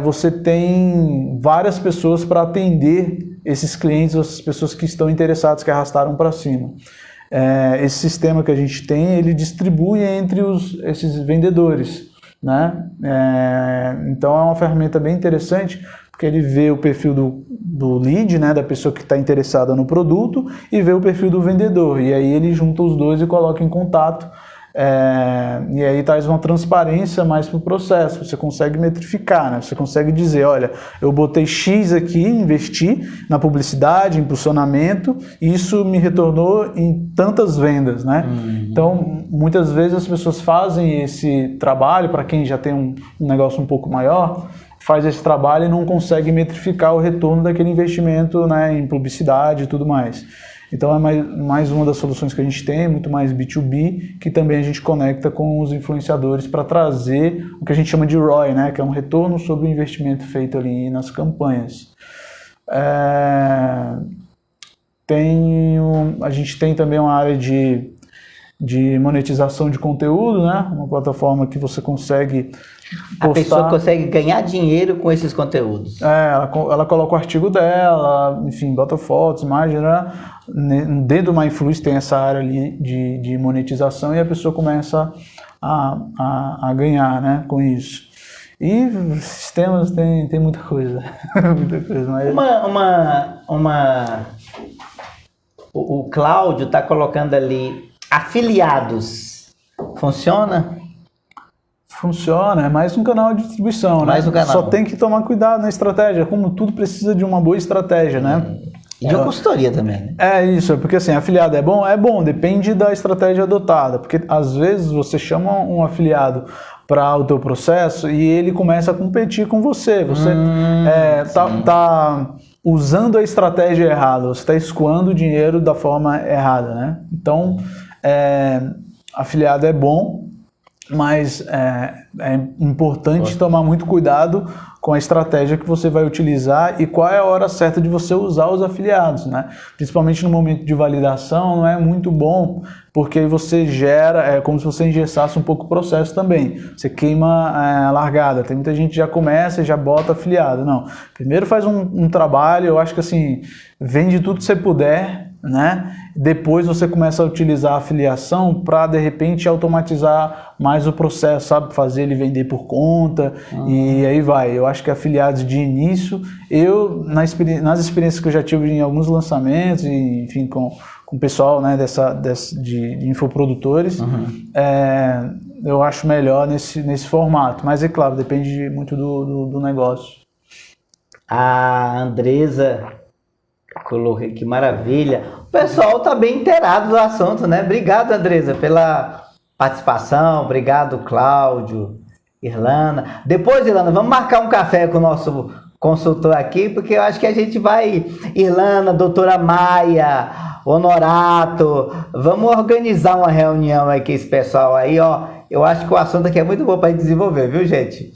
Você tem várias pessoas para atender esses clientes, essas pessoas que estão interessadas, que arrastaram para cima. Esse sistema que a gente tem, ele distribui entre esses vendedores, né? Então é uma ferramenta bem interessante, porque ele vê o perfil do lead, né, da pessoa que está interessada no produto, e vê o perfil do vendedor, e aí ele junta os dois e coloca em contato, e aí traz uma transparência mais para o processo. Você consegue metrificar, né? Você consegue dizer, olha, eu botei X aqui, investi na publicidade, impulsionamento, e isso me retornou em tantas vendas, né? Então, muitas vezes as pessoas fazem esse trabalho, para quem já tem um negócio um pouco maior, faz esse trabalho e não consegue metrificar o retorno daquele investimento, né, em publicidade e tudo mais. Então é mais uma das soluções que a gente tem, muito mais B2B, que também a gente conecta com os influenciadores para trazer o que a gente chama de ROI, né, que é um retorno sobre o investimento feito ali nas campanhas. A gente tem também uma área de monetização de conteúdo, né? Uma plataforma que você consegue postar. A pessoa consegue ganhar dinheiro com esses conteúdos. Ela coloca o artigo dela, enfim, bota fotos, imagens, né? Dentro do MyInfluence tem essa área ali de monetização e a pessoa começa a ganhar, né, com isso. E sistemas tem muita coisa. Muita coisa, mas... O Cláudio está colocando ali afiliados. Funciona? Funciona, é mais um canal de distribuição, mais né? Um canal. Só tem que tomar cuidado na estratégia, como tudo precisa de uma boa estratégia, né? E de uma consultoria também, né? É isso, porque assim, afiliado é bom, depende da estratégia adotada, porque às vezes você chama um afiliado para o teu processo e ele começa a competir com você. Você tá usando a estratégia errada, você está escoando o dinheiro da forma errada, né? Então, afiliado é bom, mas é importante tomar muito cuidado com a estratégia que você vai utilizar e qual é a hora certa de você usar os afiliados, né? Principalmente no momento de validação, não é muito bom, porque você gera, como se você engessasse um pouco o processo também. Você queima a largada. Tem muita gente que já começa e já bota afiliado. Não, primeiro faz um trabalho, eu acho que assim, vende tudo que você puder, né? Depois você começa a utilizar a afiliação para de repente automatizar mais o processo, sabe? Fazer ele vender por conta e aí vai. Eu acho que afiliados de início, nas experiências que eu já tive em alguns lançamentos e enfim com o pessoal, né, de infoprodutores, eu acho melhor nesse formato, mas é claro, depende muito do negócio. A Andresa colocou, que maravilha. O pessoal está bem inteirado do assunto, né? Obrigado, Andresa, pela participação. Obrigado, Cláudio, Irlanda. Depois, Irlanda, vamos marcar um café com o nosso consultor aqui, porque eu acho que a gente vai... Irlanda, doutora Maia, Honorato, vamos organizar uma reunião aí com esse pessoal aí, ó. Eu acho que o assunto aqui é muito bom para gente desenvolver, viu, gente?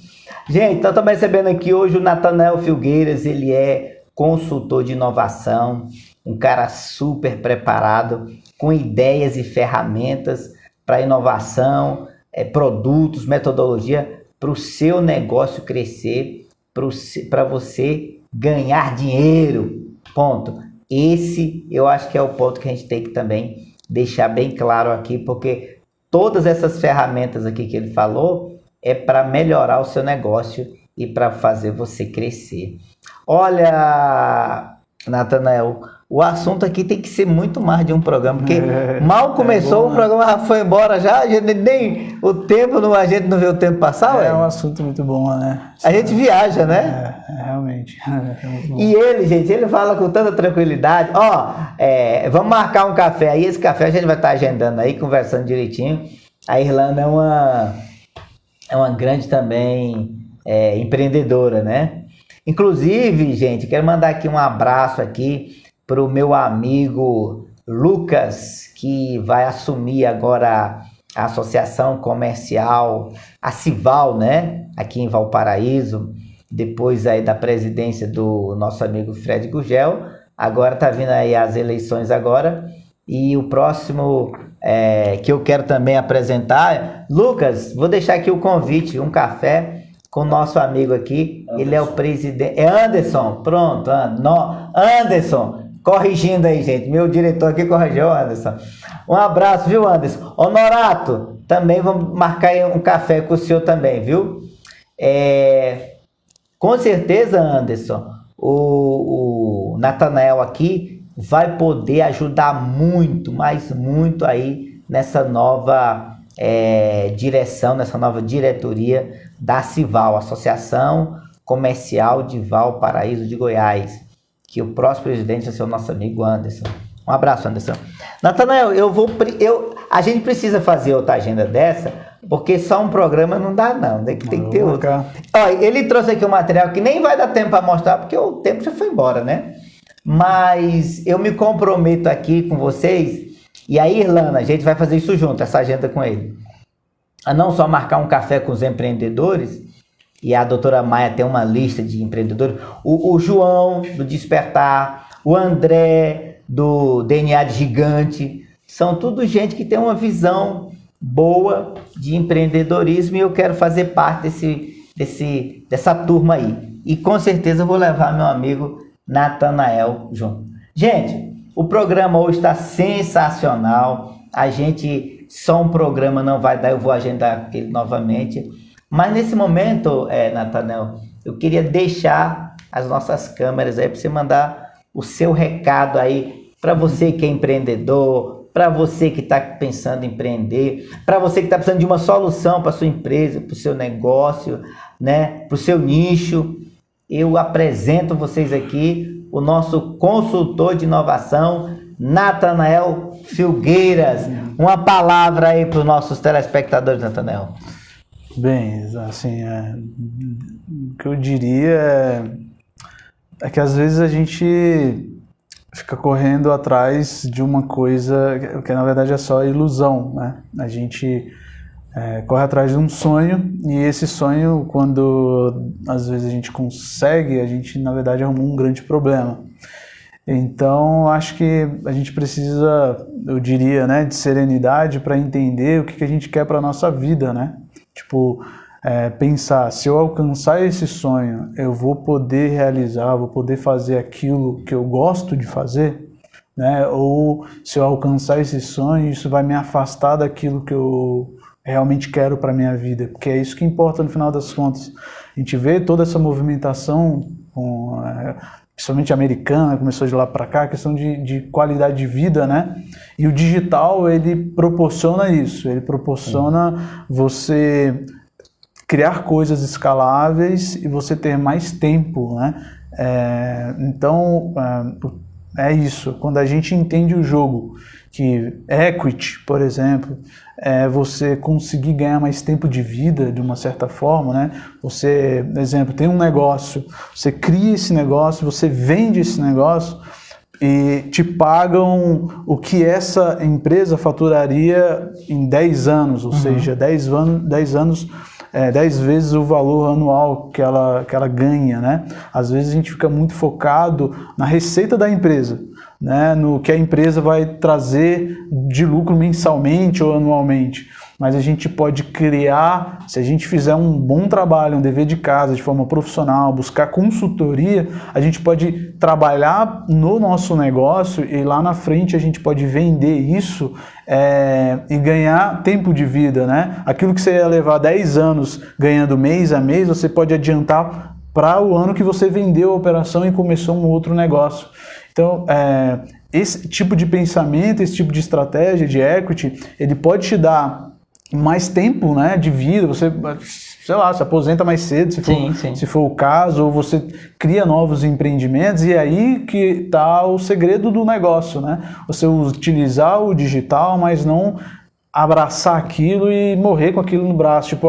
Gente, então estamos recebendo aqui hoje o Natanael Filgueiras. Ele é consultor de inovação, um cara super preparado, com ideias e ferramentas para inovação, produtos, metodologia, para o seu negócio crescer, para você ganhar dinheiro, ponto. Esse eu acho que é o ponto que a gente tem que também deixar bem claro aqui, porque todas essas ferramentas aqui que ele falou é para melhorar o seu negócio e para fazer você crescer. Olha, Natanael, o assunto aqui tem que ser muito mais de um programa, porque mal começou, bom, o programa já foi embora já, a gente nem o tempo, a gente não vê o tempo passar, É um assunto muito bom, né? A gente viaja, né? Realmente. E ele, gente, ele fala com tanta tranquilidade, vamos marcar um café aí, esse café a gente vai estar agendando aí, conversando direitinho. A Irlanda é uma grande também empreendedora, né? Inclusive, gente, quero mandar aqui um abraço aqui para o meu amigo Lucas, que vai assumir agora a Associação Comercial, a Cival, né? Aqui em Valparaíso, depois aí da presidência do nosso amigo Fred Gugel. Agora tá vindo aí as eleições agora. E o próximo que eu quero também apresentar, Lucas, vou deixar aqui o convite, um café com o nosso amigo aqui. Anderson. Ele é o presidente, Anderson, pronto, Anderson, corrigindo aí, gente, meu diretor aqui corrigiu, Anderson. Um abraço, viu, Anderson? Honorato, também vamos marcar aí um café com o senhor também, viu? Com certeza, Anderson, o Natanael aqui vai poder ajudar muito, mas muito aí nessa nova direção, nessa nova diretoria da Cival, Associação Comercial de Valparaíso de Goiás, que o próximo presidente vai ser o nosso amigo Anderson. Um abraço, Anderson. Natanael, a gente precisa fazer outra agenda dessa, porque só um programa não dá não, tem que ter outro. Olha, ele trouxe aqui um material que nem vai dar tempo para mostrar, porque o tempo já foi embora, né? Mas eu me comprometo aqui com vocês, e a Irlanda, a gente vai fazer isso junto, essa agenda com ele, a não só marcar um café com os empreendedores, e a doutora Maia tem uma lista de empreendedores, o João, do Despertar, o André, do DNA de Gigante, são tudo gente que tem uma visão boa de empreendedorismo, e eu quero fazer parte dessa turma aí. E com certeza eu vou levar meu amigo Natanael junto. Gente, o programa hoje está sensacional. A gente, só um programa não vai dar, eu vou agendar ele novamente. Mas nesse momento, Natanael, eu queria deixar as nossas câmeras aí para você mandar o seu recado aí para você que é empreendedor, para você que está pensando em empreender, para você que está precisando de uma solução para sua empresa, para o seu negócio, né, para o seu nicho. Eu apresento vocês aqui o nosso consultor de inovação, Natanael Filgueiras. Uma palavra aí para os nossos telespectadores, Natanael. Bem, assim, o que eu diria é que às vezes a gente fica correndo atrás de uma coisa que na verdade é só ilusão, né? A gente corre atrás de um sonho, e esse sonho, quando às vezes a gente consegue, a gente na verdade arrumou um grande problema. Então acho que a gente precisa, eu diria, né, de serenidade para entender o que a gente quer para a nossa vida, né? Tipo, pensar, se eu alcançar esse sonho, eu vou poder realizar, vou poder fazer aquilo que eu gosto de fazer, né? Ou se eu alcançar esse sonho, isso vai me afastar daquilo que eu realmente quero para minha vida, porque é isso que importa no final das contas. A gente vê toda essa movimentação, principalmente americana, começou de lá para cá, a questão de qualidade de vida, né? E o digital, ele proporciona isso, ele proporciona você criar coisas escaláveis e você ter mais tempo, né? Então, é isso. Quando a gente entende o jogo, que equity, por exemplo, é você conseguir ganhar mais tempo de vida, de uma certa forma, né? Você, por exemplo, tem um negócio, você cria esse negócio, você vende esse negócio e te pagam o que essa empresa faturaria em 10 anos, ou seja, 10 anos, 10 vezes o valor anual que ela ganha, né? Às vezes a gente fica muito focado na receita da empresa, né? No que a empresa vai trazer de lucro mensalmente ou anualmente. Mas a gente pode criar, se a gente fizer um bom trabalho, um dever de casa de forma profissional, buscar consultoria, a gente pode trabalhar no nosso negócio e lá na frente a gente pode vender isso e ganhar tempo de vida, né? Aquilo que você ia levar 10 anos ganhando mês a mês, você pode adiantar para o ano que você vendeu a operação e começou um outro negócio. Então, esse tipo de pensamento, esse tipo de estratégia de equity, ele pode te dar mais tempo, né, de vida, você, sei lá, se aposenta mais cedo, se for o caso, ou você cria novos empreendimentos, e aí que está o segredo do negócio, né? Você utilizar o digital, mas não abraçar aquilo e morrer com aquilo no braço, tipo,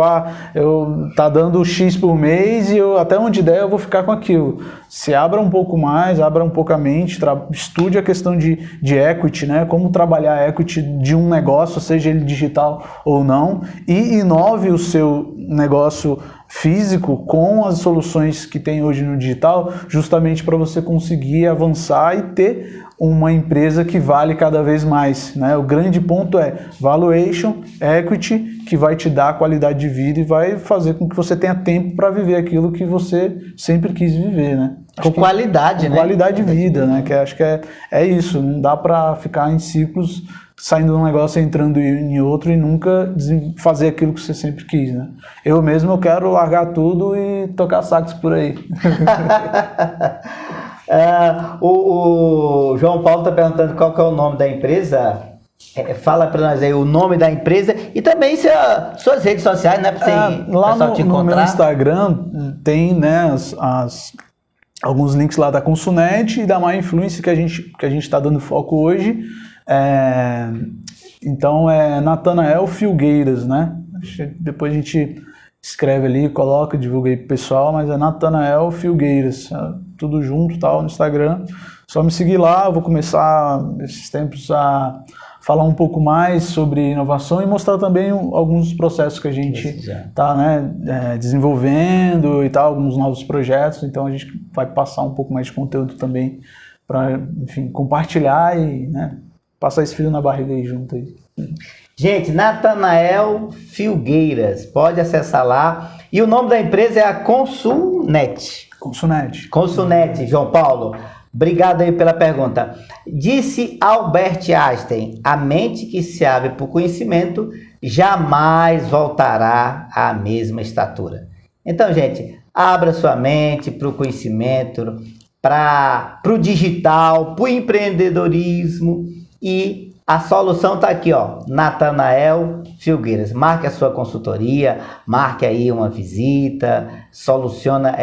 tá dando X por mês e até onde der eu vou ficar com aquilo. Se abra um pouco mais, abra um pouco a mente, estude a questão de equity, né? Como trabalhar a equity de um negócio, seja ele digital ou não, e inove o seu negócio físico com as soluções que tem hoje no digital, justamente para você conseguir avançar e ter uma empresa que vale cada vez mais, né? O grande ponto é valuation, equity, que vai te dar qualidade de vida e vai fazer com que você tenha tempo para viver aquilo que você sempre quis viver, né? Com qualidade, né? Qualidade de vida, né? Que acho que é isso, não dá para ficar em ciclos saindo de um negócio, entrando em outro e nunca fazer aquilo que você sempre quis, né? Eu mesmo quero largar tudo e tocar sax por aí. O João Paulo está perguntando qual que é o nome da empresa. Fala para nós aí o nome da empresa e também suas redes sociais, né? Para você lá no meu Instagram tem, né, alguns links lá da Consunet e da My Influence que a gente está dando foco hoje. Então é Natanael Filgueiras, né? Depois a gente escreve ali, coloca, divulga aí pro pessoal, mas é Natanael Filgueiras, tudo junto, tal, no Instagram. Só me seguir lá, eu vou começar esses tempos a falar um pouco mais sobre inovação e mostrar também alguns processos que a gente está, né, desenvolvendo e tal, alguns novos projetos. Então a gente vai passar um pouco mais de conteúdo também para, enfim, compartilhar e, né, passar esse frio na barriga aí junto aí. Gente, Natanael Filgueiras, pode acessar lá. E o nome da empresa é a Consulnet. Consulnet, João Paulo. Obrigado aí pela pergunta. Disse Albert Einstein, a mente que se abre para o conhecimento jamais voltará à mesma estatura. Então, gente, abra sua mente para o conhecimento, para o digital, para o empreendedorismo, e a solução está aqui, ó, Natanael Filgueiras. Marque a sua consultoria, marque aí uma visita, solicita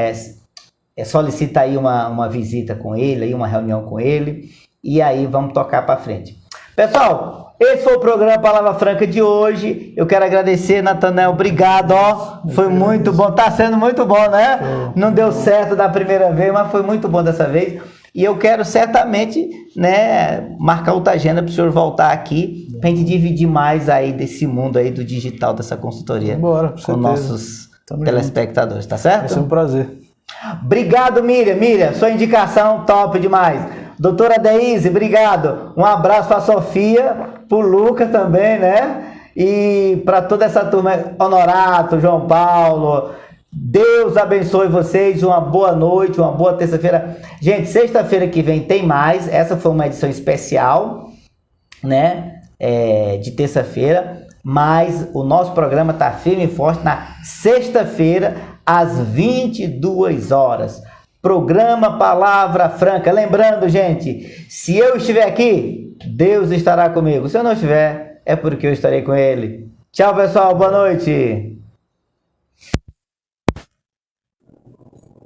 aí uma visita com ele, aí uma reunião com ele, e aí vamos tocar para frente. Pessoal, esse foi o programa Palavra Franca de hoje. Eu quero agradecer, Natanael, obrigado, ó, foi muito bom, tá sendo muito bom, né? Não deu certo da primeira vez, mas foi muito bom dessa vez. E eu quero certamente, né, marcar outra agenda para o senhor voltar aqui, para a gente dividir mais aí desse mundo aí do digital, dessa consultoria, com nossos telespectadores, tá certo? Vai ser um prazer. Obrigado, Miriam. Miriam, sua indicação top demais. Doutora Deise, obrigado. Um abraço para a Sofia, para o Luca também, né? E para toda essa turma, Honorato, João Paulo. Deus abençoe vocês, uma boa noite, uma boa terça-feira. Gente, sexta-feira que vem tem mais. Essa foi uma edição especial, né? De terça-feira. Mas o nosso programa está firme e forte na sexta-feira, às 22 horas. Programa Palavra Franca. Lembrando, gente, se eu estiver aqui, Deus estará comigo. Se eu não estiver, é porque eu estarei com Ele. Tchau, pessoal. Boa noite.